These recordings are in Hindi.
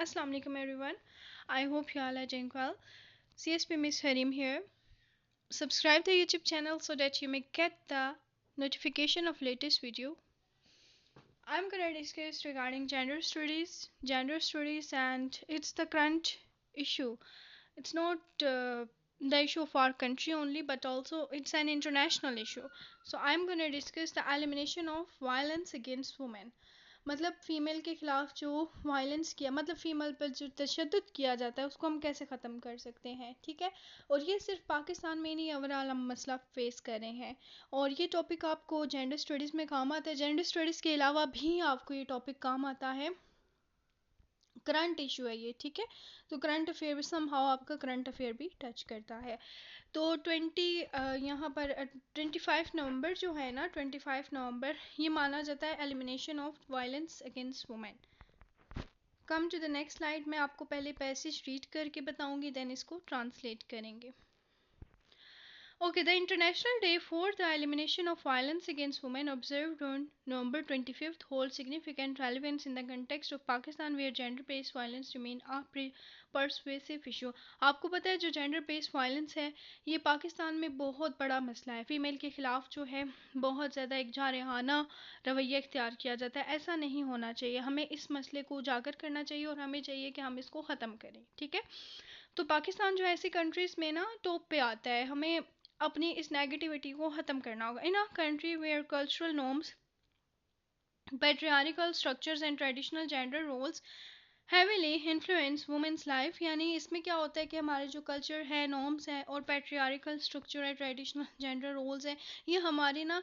Assalamu alaikum everyone. I hope you all are doing well. CSP Miss Harim here. Subscribe the YouTube channel so that you may get the notification of latest video. I'm gonna discuss regarding gender studies, and it's the current issue. It's not the issue of our country only, but also it's an international issue. So I'm gonna discuss the elimination of violence against women. मतलब फीमेल के खिलाफ जो वायलेंस किया, मतलब फीमेल पर जो तशद्दुद किया जाता है उसको हम कैसे ख़त्म कर सकते हैं, ठीक है। और ये सिर्फ पाकिस्तान में नहीं, ओवरऑल हम मसला फेस कर रहे हैं। और ये टॉपिक आपको जेंडर स्टडीज़ में काम आता है। जेंडर स्टडीज़ के अलावा भी आपको ये टॉपिक काम आता है। करंट इशू है ये, ठीक है। तो करंट अफेयर भी समहाउ आपका करंट अफेयर भी टच करता है। तो यहाँ पर 25 नवंबर जो है ना, 25 नवंबर ये माना जाता है elimination of violence against women. Come to the next slide. मैं आपको पहले पैसेज रीड करके बताऊंगी, देन इसको ट्रांसलेट करेंगे। Okay, the International Day for the Elimination of Violence Against Women, observed on November 25th, holds significant relevance in the context of Pakistan, where gender-based violence remain a pervasive issue. आपको पता है जो जेंडर बेस्ड वायलेंस है ये पाकिस्तान में बहुत बड़ा मसला है। फीमेल के खिलाफ जो है बहुत ज़्यादा एक जारहाना रवैया इख्तियार किया जाता है। ऐसा नहीं होना चाहिए। हमें इस मसले को उजागर करना चाहिए और हमें चाहिए कि हम इसको ख़त्म करें, ठीक है। तो पाकिस्तान जो है ऐसी कंट्रीज़ में ना टॉप पे आता है। हमें अपनी इस नेगेटिविटी को ख़त्म करना होगा। In a country where cultural norms, patriarchal structures and traditional gender roles heavily influence women's life, यानी इसमें क्या होता है कि हमारे जो कल्चर है, नॉर्म्स हैं और पैट्रियार्कल स्ट्रक्चर है, ट्रेडिशनल जेंडर रोल्स हैं, ये हमारी ना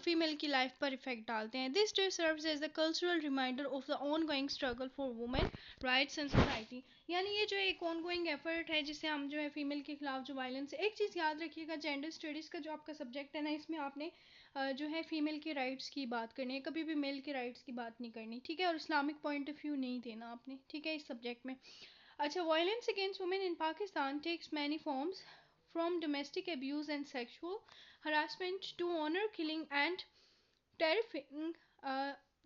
फीमेल की लाइफ पर इफेक्ट डालते हैं। This day serves as the cultural reminder of the ongoing struggle for women rights in society. यानी ये जो एक ऑन गोइंग एफर्ट है जिससे हम जो है फीमेल के खिलाफ जो वायलेंस है। एक चीज़ याद रखिएगा, जेंडर स्टडीज़ का जो आपका सब्जेक्ट है ना, इसमें आपने जो है फीमेल के राइट्स की बात करनी है, कभी भी मेल के राइट्स की बात नहीं करनी, ठीक है। और इस्लामिक पॉइंट ऑफ व्यू नहीं देना आपने, ठीक है, इस सब्जेक्ट में। अच्छा, violence against women in Pakistan takes many forms, from domestic abuse and sexual harassment to honour killing and trafficking.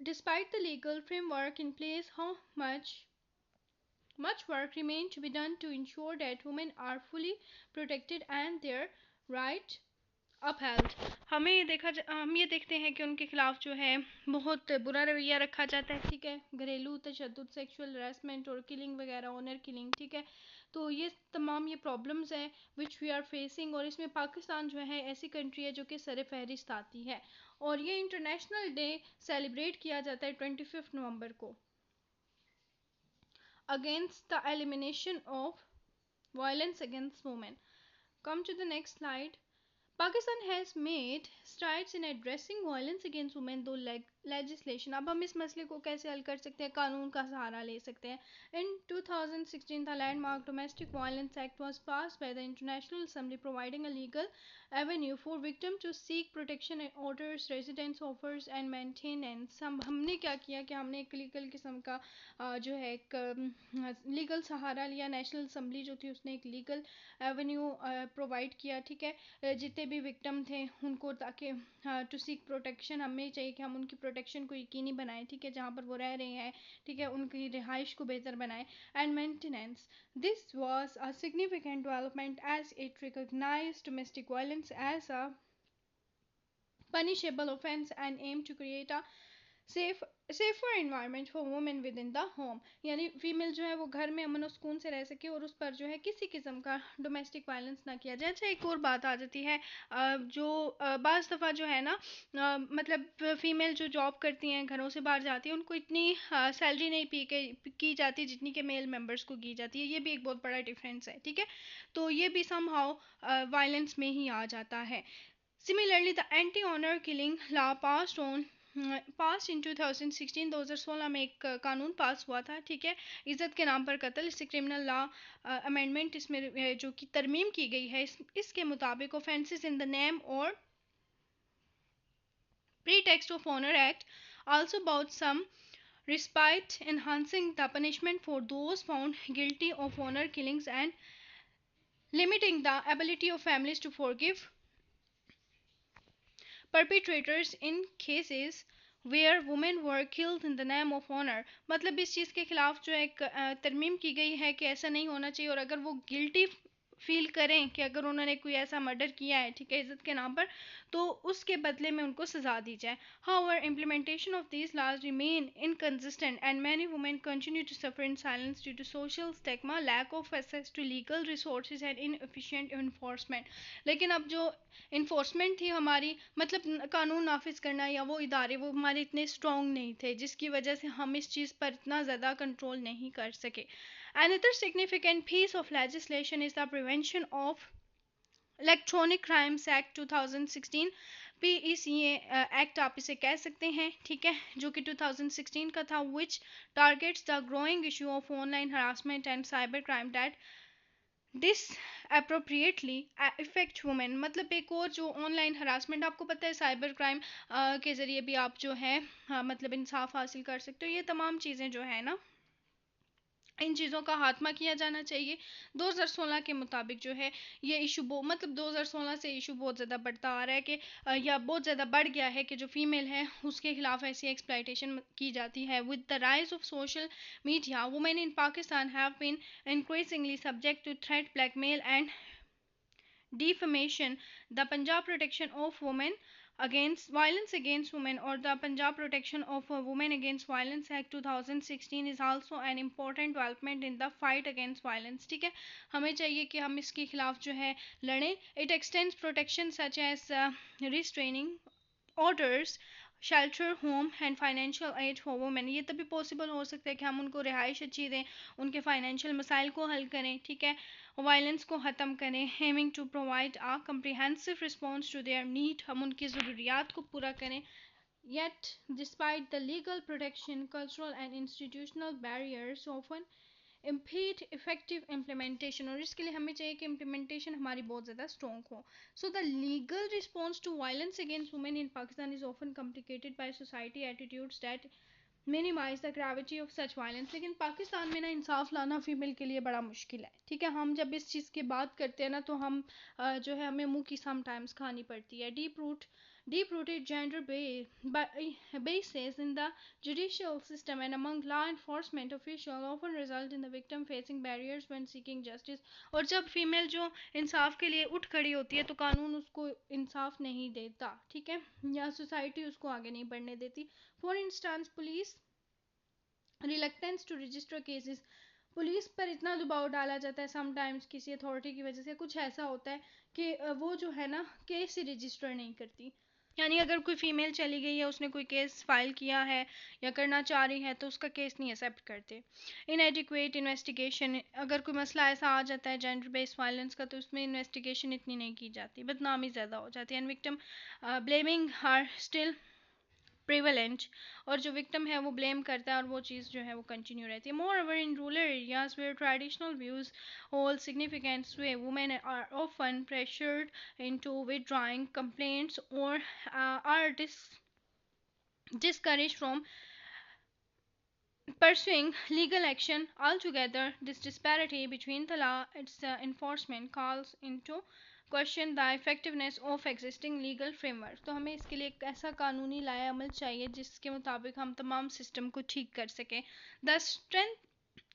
Despite the legal framework in place, how much work remains to be done to ensure that women are fully protected and their right upheld. हम ये देखते हैं कि उनके खिलाफ जो है बहुत बुरा रवैया रखा जाता है, ठीक है। घरेलू तशद्दुद, सेक्सुअल हरासमेंट और किलिंग वगैरह, ऑनर किलिंग, ठीक है। तो ये तमाम ये प्रॉब्लम्स हैं विच वी आर फेसिंग, और इसमें पाकिस्तान जो है ऐसी कंट्री है जो कि सर फहरिस्त आती है। और ये इंटरनेशनल डे सेलिब्रेट किया जाता है 25 नवंबर को, against the elimination of violence against women. Come to the next slide. Pakistan has made strides in addressing violence against women through legislation. अब हम इस मसले को कैसे हल कर सकते हैं? कानून का सहारा ले सकते हैं। In 2016, the landmark Domestic Violence Act was passed by the International Assembly, providing a legal avenue for victims to seek protection and orders, residence offers and maintenance. हमने क्या किया कि हमने एक लीगल किस्म का जो है एक लीगल सहारा लिया। नेशनल असम्बली जो थी उसने एक लीगल एवेन्यू प्रोवाइड किया, ठीक है, जितने भी विक्टिम थे उनको, ताकि टू सीक प्रोटेक्शन। हमें चाहिए कि हम उनकी प्रोटेक्शन को यकीनी बनाएं, ठीक है, जहाँ पर वो रह रहे हैं, ठीक है, उनकी रिहाइश को बेहतर बनाएं। And maintenance, this was a significant development as it recognized domestic violence as a punishable offense and aim to create a safer environment for women within the home. यानी फीमेल जो है वो घर में अमन और सुकून से रह सके और उस पर जो है किसी किस्म का डोमेस्टिक वायलेंस ना किया जाए। अच्छा, एक और बात आ जाती है, जो बाज़ दफ़ा जो है ना, मतलब फीमेल जो जॉब करती हैं, घरों से बाहर जाती हैं, उनको इतनी सैलरी नहीं की जाती जितनी कि मेल मेंबर्स को की जाती है। ये भी एक बहुत बड़ा डिफरेंस है, ठीक है। तो ये भी समहाउ वायलेंस में ही आ जाता है। Similarly, the anti-honor killing law passed in 2016, 2016 में एक कानून पास हुआ था, ठीक है, इज़्ज़त के नाम पर कत्ल। इससे क्रिमिनल लॉ अमेंडमेंट इसमें जो कि तरमीम की गई है, इसके मुताबिक ऑफेंसेस इन द नेम और pretext of honor act also brought some respite, enhancing the punishment for those found guilty of honor killings and limiting the ability of families to forgive perpetrators in cases where women were killed in the name of honour. मतलब इस चीज़ के खिलाफ जो एक तरमीम की गई है कि ऐसा नहीं होना चाहिए, और अगर वो गिल्टी फील करें कि अगर उन्होंने कोई ऐसा मर्डर किया है, ठीक है, इज्जत के नाम पर, तो उसके बदले में उनको सजा दी जाए। However implementation of these laws remain inconsistent and many women continue to suffer in silence due to social stigma, lack of access to legal resources and inefficient enforcement. लेकिन अब जो इन्फोर्समेंट थी हमारी, मतलब कानून नाफिज करना, या वो इदारे वो हमारे इतने स्ट्रॉन्ग नहीं थे, जिसकी वजह से हम इस चीज़ पर इतना ज़्यादा कंट्रोल नहीं कर सके। Another significant piece of legislation is the Prevention of electronic crimes act 2016, PECA act आप इसे कह सकते हैं, ठीक है, जो कि 2016 का था, which targets the growing issue of online harassment and cyber crime that dis appropriately effect women. मतलब एक और जो ऑनलाइन हरासमेंट, आपको पता है साइबर क्राइम के ज़रिए भी आप जो है मतलब इंसाफ हासिल कर सकते हो। ये तमाम चीज़ें जो है ना, इन चीज़ों का खात्मा किया जाना चाहिए। 2016 के मुताबिक जो है ये इशू मतलब 2016 से इशू बहुत ज़्यादा बढ़ता आ रहा है कि या बहुत ज़्यादा बढ़ गया है कि जो फीमेल है उसके खिलाफ ऐसी एक्सप्लॉयटेशन की जाती है। With the rise of social media, women in Pakistan have been increasingly subject to threat, blackmail and defamation. The Punjab Protection of Women Against Violence Against Women, or the Punjab Protection of Women Against Violence Act 2016 is also an important development in the fight against violence। ठीक है, हमें चाहिए कि हम इसके खिलाफ जो है लड़ें। It extends protection such as restraining orders, shelter home and financial aid for women. ये तभी पॉसिबल हो सकता है कि हम उनको रिहाइश अच्छी दें, उनके फाइनेंशियल मसाइल को हल करें, ठीक है, वायलेंस को ख़त्म करें, aiming to provide a comprehensive response to their need, हम उनकी ज़रूरियात को पूरा करें। Yet, despite the legal protection, cultural and institutional barriers often impede effective implementation, और इसके लिए हमें चाहिए कि implementation हमारी बहुत ज़्यादा strong हो। So the legal response to violence against women in Pakistan is often complicated by society attitudes that minimize the gravity of such violence. लेकिन पाकिस्तान में ना इंसाफ लाना फीमेल के लिए बड़ा मुश्किल है, ठीक है। हम जब इस चीज़ की बात करते हैं ना, तो हम जो है हमें मुंह की समटाइम्स खानी पड़ती है। deep rooted gender bases in the judicial system and among law enforcement officials often result in the victim facing barriers when seeking justice। और जब फीमेल जो इंसाफ के लिए उठ खड़ी होती है तो कानून उसको इंसाफ नहीं देता, ठीक है, या सोसाइटी उसको आगे नहीं बढ़ने देती। For instance, police reluctance to register cases, police पर इतना दबाव डाला जाता है समटाइम्स किसी अथॉरिटी की वजह से, कुछ ऐसा होता है कि वो जो है ना केस ही रजिस्टर नहीं करती। यानी अगर कोई फीमेल चली गई है, उसने कोई केस फाइल किया है या करना चाह रही है, तो उसका केस नहीं एक्सेप्ट करते। इनएडिक्वेट इन्वेस्टिगेशन, अगर कोई मसला ऐसा आ जाता है जेंडर बेस्ड वायलेंस का, तो उसमें इन्वेस्टिगेशन इतनी नहीं की जाती, बदनामी ज़्यादा हो जाती है। And victim blaming are still prevalent, और जो विक्टिम है वो ब्लेम करता है और वो चीज़ जो है वो कंटिन्यू रहती है। Moreover in rural areas where traditional views hold significant sway, women are often pressured into withdrawing complaints or are discouraged from pursuing legal action altogether. This disparity between the law and its enforcement calls into question the effectiveness of existing legal framework. तो हमें इसके लिए एक ऐसा कानूनी लाया अमल चाहिए जिसके मुताबिक हम तमाम सिस्टम को ठीक कर सकें। The strength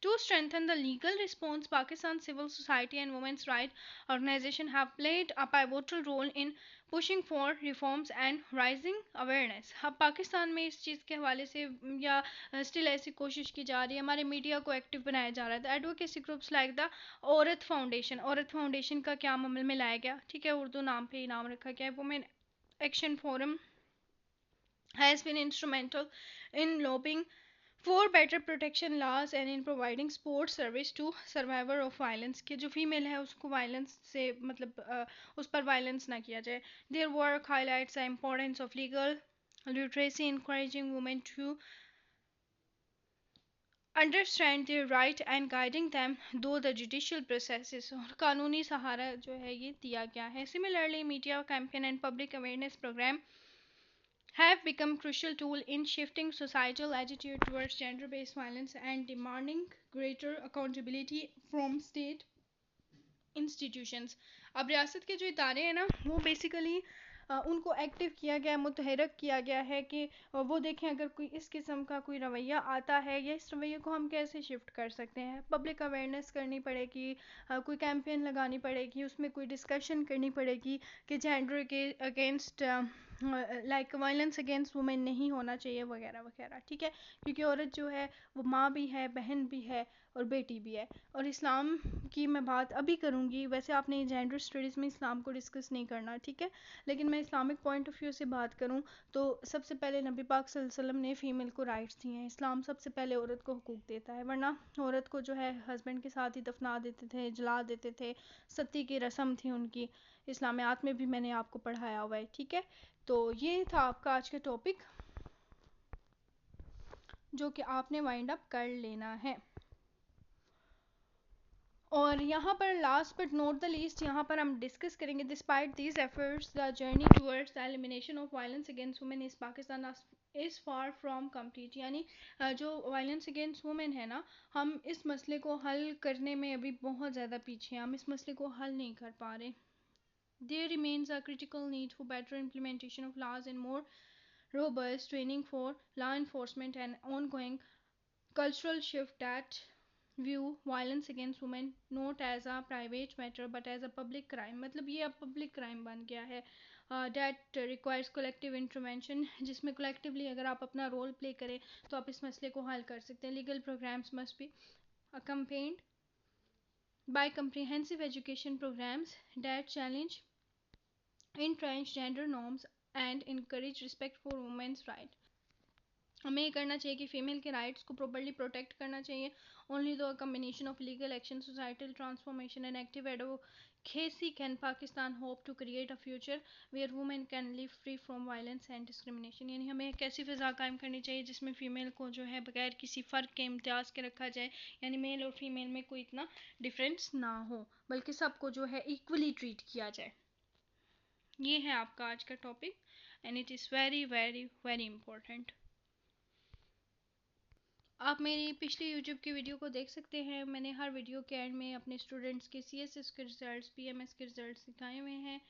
To strengthen the legal response, Pakistan civil society and women's rights organizations have played a pivotal role in pushing for reforms and raising awareness। अब पाकिस्तान में इस चीज़ के हवाले से या स्टिल ऐसी कोशिश की जा रही है, हमारे मीडिया को एक्टिव बनाया जा रहा है। एडवोकेसी ग्रुप्स लाइक द औरत फाउंडेशन का क्या अमल में लाया गया, ठीक है, उर्दू नाम पे ही नाम रखा गया है। Women action forum has been instrumental in lobbying for better protection laws and in providing support service to survivor of violence, कि जो फीमेल है उसको वायलेंस से मतलब उस पर वायलेंस ना किया जाए। Their work highlights the importance of legal literacy, encouraging women to understand their right and guiding them through the judicial processes, और कानूनी सहारा जो है ये दिया गया है। Similarly, media campaign and public awareness program have become crucial tool in shifting societal attitude towards gender-based violence and demanding greater accountability from state institutions। अब रियासत के जो इदारे हैं ना, वो बेसिकली उनको एक्टिव किया गया है, मुतहरक किया गया है कि वो देखें अगर कोई इस किस्म का कोई रवैया आता है या इस रवैये को हम कैसे शिफ्ट कर सकते हैं। पब्लिक अवेयरनेस करनी पड़ेगी, कोई कैंपेन लगानी पड़ेगी, उसमें कोई डिस्कशन करनी पड़ेगी कि जेंडर के against like violence against women नहीं होना चाहिए वगैरह वगैरह, ठीक है। क्योंकि औरत जो है वो माँ भी है, बहन भी है और बेटी भी है। और इस्लाम की मैं बात अभी करूँगी, वैसे आपने जेंडर स्टडीज़ में इस्लाम को डिस्कस नहीं करना, ठीक है। लेकिन मैं इस्लामिक पॉइंट ऑफ व्यू से बात करूँ तो सबसे पहले नबी पाक सल्लल्लाहु अलैहि वसल्लम ने फ़ीमेल को राइट्स दिए हैं। इस्लाम सबसे पहले औरत को हुकूक देता है, वरना औरत को जो है हस्बैंड के साथ ही दफना देते थे, जला देते थे। सती की रस्म थी उनकी, इस्लामियात में भी मैंने आपको पढ़ाया हुआ है, ठीक है। तो ये था आपका आज का टॉपिक जो कि आपने वाइंड अप कर लेना है। और यहाँ पर last but not the least, यहाँ पर हम डिस्कस करेंगे despite these efforts the journey towards the elimination of violence against women is Pakistan is far from complete. यानी जो वायलेंस अगेंस्ट वुमेन है ना, हम इस मसले को हल करने में अभी बहुत ज़्यादा पीछे हैं, हम इस मसले को हल नहीं कर पा रहे। There remains a critical need for better implementation of laws and more robust training for law enforcement and ongoing cultural shift that view violence against women not as a private matter but as a public crime। मतलब ये अब public crime बन गया है that requires collective intervention, जिसमें collectively अगर आप अपना रोल प्ले करें तो आप इस मसले को हल कर सकते हैं। Legal programs must be accompanied by comprehensive education programs that challenge entrenched gender norms and encourage respect for women's rights। हमें ये करना चाहिए कि फ़ीमेल के राइट्स को प्रॉपर्ली प्रोटेक्ट करना चाहिए। Only through combination of legal action, societal transformation and active advocacy can Pakistan hope to create a future where women can live free from violence and discrimination. यानी हमें एक ऐसी फ़िज़ा कायम करनी चाहिए जिसमें फ़ीमेल को जो है बगैर किसी फ़र्क के इम्तियाज़ के रखा जाए, यानी मेल और फीमेल में कोई इतना डिफरेंस ना हो, बल्कि सबको जो है इक्वली ट्रीट किया जाए। ये है आपका आज का topic and it is very very very important. आप मेरी पिछली यूट्यूब की वीडियो को देख सकते हैं। मैंने हर वीडियो के एंड में अपने स्टूडेंट्स के CSS के रिजल्ट्स, PMS के रिजल्ट्स दिखाए हुए हैं।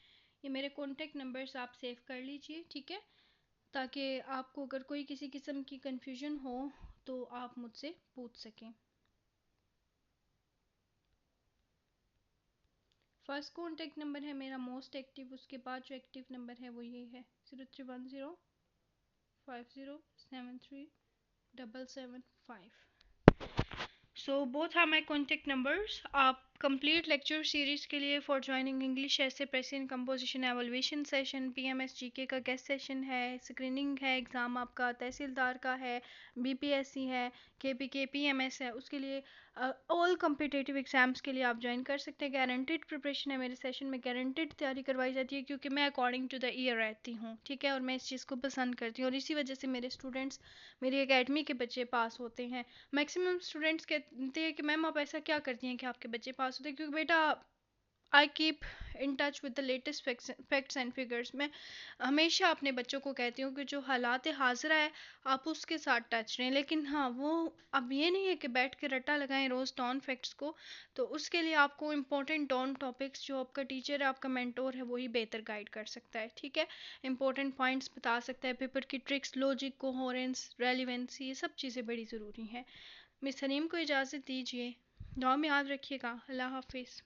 ये मेरे कॉन्टेक्ट नंबर्स आप सेव कर लीजिए, ठीक है, ताकि आपको अगर कोई किसी किस्म की कन्फ्यूजन हो तो आप मुझसे पूछ सकें। फर्स्ट कॉन्टेक्ट नंबर है मेरा मोस्ट एक्टिव, उसके बाद जो एक्टिव नंबर है वो ये है 031050737775। So both are my contact numbers। आप कंप्लीट लेक्चर सीरीज के लिए फॉर ज्वाइनिंग इंग्लिश ऐसे present composition evaluation session, PMS GK का गेस्ट सेशन है, स्क्रीनिंग है, एग्ज़ाम आपका तहसीलदार का है, BPSC है, KPK PMS है, उसके लिए ऑल कम्पिटिटिव एग्ज़ाम्स के लिए आप ज्वाइन कर सकते हैं। गारंटेड प्रिपरेशन है मेरे सेशन में, गारंटेड तैयारी करवाई जाती है क्योंकि मैं अकॉर्डिंग टू द ईयर रहती हूँ, ठीक है, और मैं इस चीज़ को पसंद करती हूँ और इसी वजह से मेरे स्टूडेंट्स, मेरी एकेडमी के बच्चे पास होते हैं। मैक्सिमम स्टूडेंट्स कहते हैं कि मैम आप ऐसा क्या करती हैं कि आपके बच्चे पास होते हैं, क्योंकि बेटा I keep in touch with the latest facts and figures. मैं हमेशा अपने बच्चों को कहती हूँ कि जो हालात हाजिरा है आप उसके साथ टच रहें, लेकिन हाँ वो अब ये नहीं है कि बैठ के रट्टा लगाएं रोज़ डॉन फैक्ट्स को। तो उसके लिए आपको इंपॉर्टेंट डॉन टॉपिक्स, जो आपका टीचर है, आपका मेंटोर है, वही बेहतर गाइड कर सकता है, ठीक है, इंपॉर्टेंट पॉइंट्स बता सकता है, पेपर की ट्रिक्स, लॉजिक, कोहेरेंस, रेलिवेंसी, ये सब चीज़ें बड़ी ज़रूरी हैं। मिस हनीम को इजाज़त दीजिए, दुआ में याद रखिएगा। अल्लाह हाफिज़।